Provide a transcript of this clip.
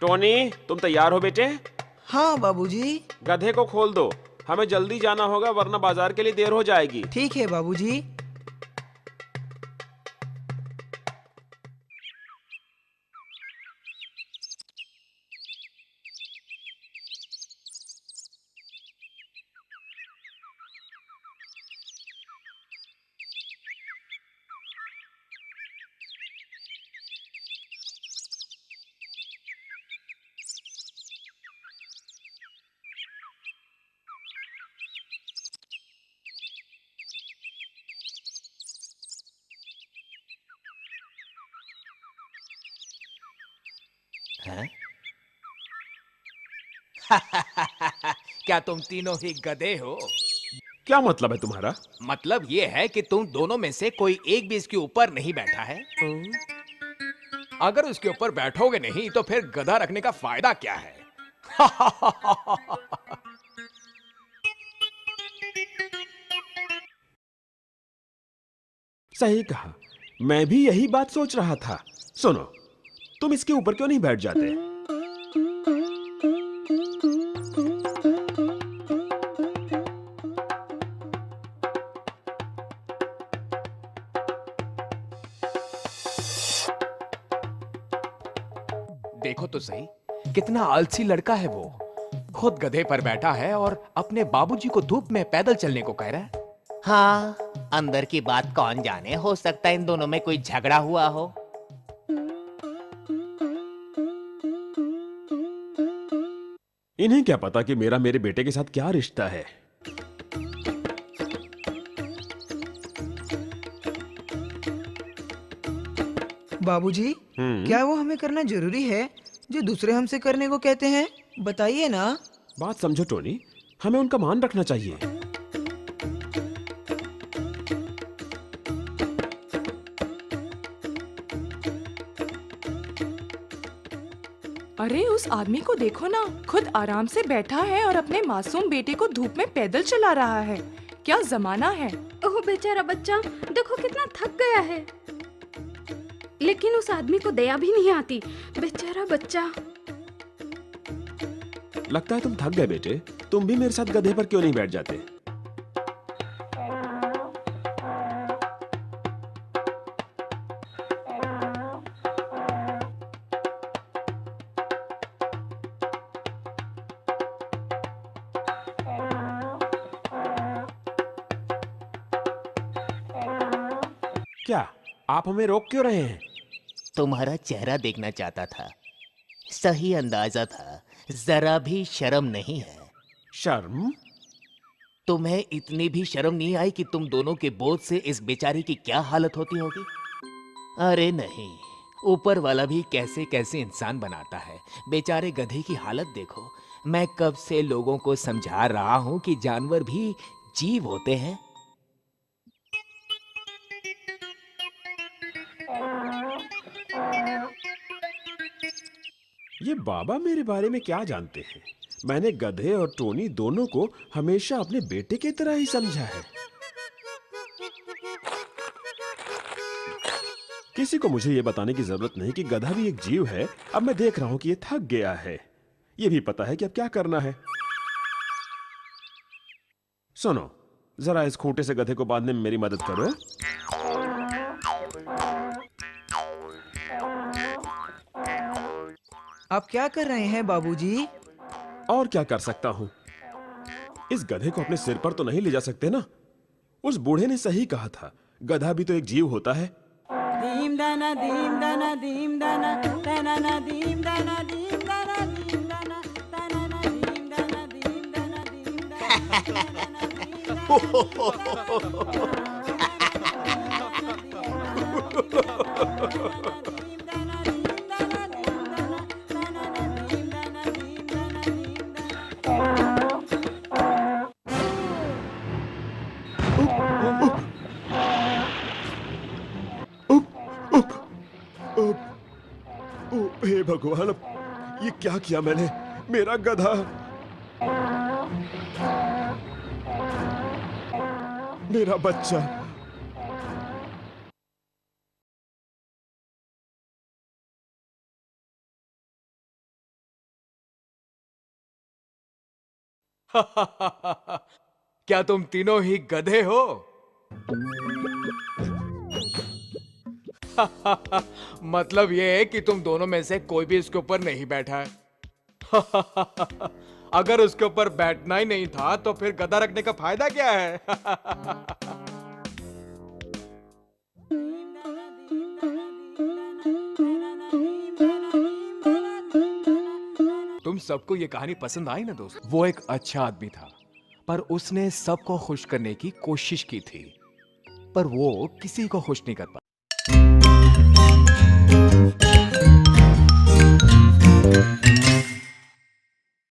Tony, तुम तैयार हो बेटे? हाँ बाबूजी। गधे को खोल दो, हमें जल्दी जाना होगा वरना बाजार के लिए देर हो जाएगी। ठीक है बाबूजी। हैं? क्या तुम तीनों ही गधे हो? क्या मतलब है तुम्हारा? मतलब ये है कि तुम दोनों में से कोई एक भी इसके ऊपर नहीं बैठा है। अगर उसके ऊपर बैठोगे नहीं तो फिर गधा रखने का फायदा क्या है? सही कहा, मैं भी यही बात सोच रहा था। सुनो, तुम इसके ऊपर क्यों नहीं बैठ जाते? देखो तो सही, कितना आलसी लड़का है वो। खुद गधे पर बैठा है और अपने बाबूजी को धूप में पैदल चलने को कह रहा है। हाँ, अंदर की बात कौन जाने, हो सकता है इन दोनों में कोई झगड़ा हुआ हो। इन्हें क्या पता कि मेरा मेरे बेटे के साथ क्या रिश्ता है। बाबूजी, क्या वो हमें करना जरूरी है जो दूसरे हमसे करने को कहते हैं? बताइए ना। बात समझो टोनी, हमें उनका मान रखना चाहिए। अरे उस आदमी को देखो ना, खुद आराम से बैठा है और अपने मासूम बेटे को धूप में पैदल चला रहा है। क्या जमाना है। ओह बेचारा बच्चा, देखो कितना थक गया है। लेकिन उस आदमी को दया भी नहीं आती। बेचारा बच्चा। लगता है तुम थक गए बेटे, तुम भी मेरे साथ गधे पर क्यों नहीं बैठ जाते? क्या आप हमें रोक क्यों रहे हैं? तुम्हारा चेहरा देखना चाहता था। सही अंदाजा था, जरा भी शर्म नहीं है। शर्म? तुम्हें इतनी भी शर्म नहीं आई कि तुम दोनों के बोझ से इस बेचारी की क्या हालत होती होगी? अरे नहीं, ऊपर वाला भी कैसे कैसे इंसान बनाता है। बेचारे गधे की हालत देखो। मैं कब से लोगों को समझा रहा हूं कि जानवर भी जीव होते हैं। ये बाबा मेरे बारे में क्या जानते हैं? मैंने गधे और टोनी दोनों को हमेशा अपने बेटे की तरह ही समझा है। किसी को मुझे ये बताने की जरूरत नहीं कि गधा भी एक जीव है। अब मैं देख रहा हूं कि ये थक गया है। ये भी पता है कि अब क्या करना है। सुनो, जरा इस खूंटे से गधे को बांधने में मेरी मदद करो। आप क्या कर रहे हैं बाबूजी? और क्या कर सकता हूं? इस गधे को अपने सिर पर तो नहीं ले जा सकते ना। उस बूढ़े ने सही कहा था, गधा भी तो एक जीव होता है। दीम दाना दीम दाना दीम दाना दाना ना दीम दाना दीम दाना दीम दाना दाना ना दीम दाना दीम दाना दीम हे भगवान, अब ये क्या किया मैंने? मेरा गधा, मेरा बच्चा। क्या तुम तीनों ही गधे हो? मतलब ये है कि तुम दोनों में से कोई भी इसके ऊपर नहीं बैठा है। अगर उसके ऊपर बैठना ही नहीं था तो फिर गधा रखने का फायदा क्या है? तुम सबको ये कहानी पसंद आई ना दोस्त? वो एक अच्छा आदमी था, पर उसने सबको खुश करने की कोशिश की थी, पर वो किसी को खुश नहीं कर पाया।